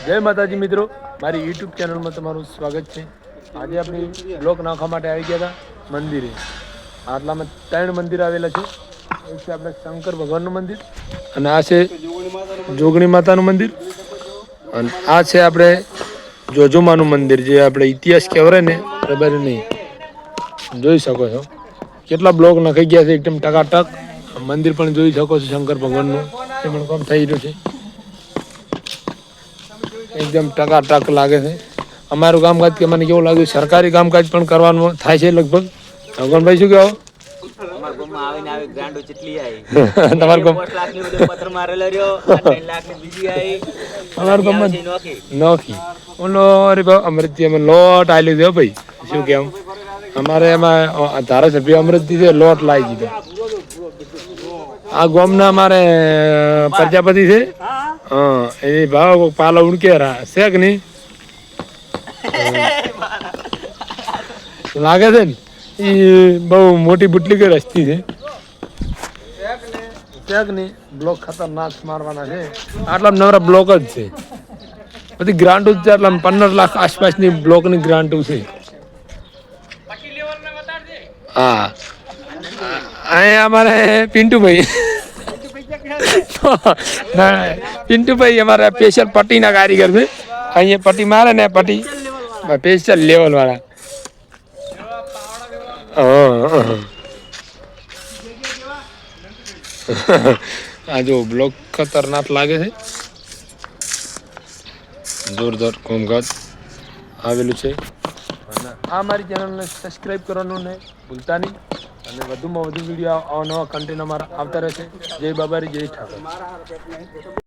જય માતાજી મિત્રો, મારી યુટ્યુબ ચેનલમાં તમારું સ્વાગત છે. આજે આપણે બ્લોગ નાખવા માટે આવી ગયા હતા મંદિરે. આટલામાં 3 મંદિર આવેલા છે. એક છે આપણે શંકર ભગવાનનું મંદિર, અને આ છે જોગણી માતાનું મંદિર, અને આ છે આપણે જોજોમાનું મંદિર, જે આપણે ઇતિહાસ કહેવાય ને ખબર નહીં. જોઈ શકો છો કેટલા બ્લોક નખાઈ ગયા છે, એકદમ ટકાટક. મંદિર પણ જોઈ શકો છો શંકર ભગવાનનું, એ પણ કામ થઈ રહ્યું છે. એકદમ ટકાટક લાગે છે. અમારું કામકાજ કે મને કેવું લાગ્યું, સરકારી કામકાજ પણ કરવાનું થાય છે લગભગ. ભગવાનભાઈ શું કહો? તમારે નોખી ઓલો અરે અમૃતજી અમે લોટ આલ્યું છે ભાઈ. શું કેમ અમારે એમાં ધારાસભ્ય અમૃતજી છે, લોટ લાવી દીધો. આ ગોમના અમારે પ્રજાપતિ છે. હા, એ ભાવ પાલો ઉડકે છે કે નહીં લાગે છે ને? એ બહુ મોટી બુટલી કે રસ્તી છે. નહીં બ્લોક ખતરનાક મારવાના છે. આટલા નવરા બ્લોક જ છે. બધી ગ્રાન્ટો છે, એટલે 15 લાખ આસપાસની બ્લોકની ગ્રાન્ટો છે. હા, અહીંયા અમારે પિન્ટુભાઈ પિન્ટુભાઈ અમારા સ્પેશિયલ પટ્ટીના કારીગર છે. અહીંયા પટ્ટી મારે ને પટ્ટી સ્પેશિયલ લેવલ વાળા. આ જો બ્લોક ખતરનાક લાગે છે. જોરદાર કામકાજ આવેલું છે. આ મારી ચેનલને સબસ્ક્રાઈબ કરવાનું ને ભૂલતા નહીં, અને વધુમાં વધુ વિડીયો નવા કન્ટેન્ટ અમારા આવતા રહેશે. જય બાબારી, જય ઠાકર.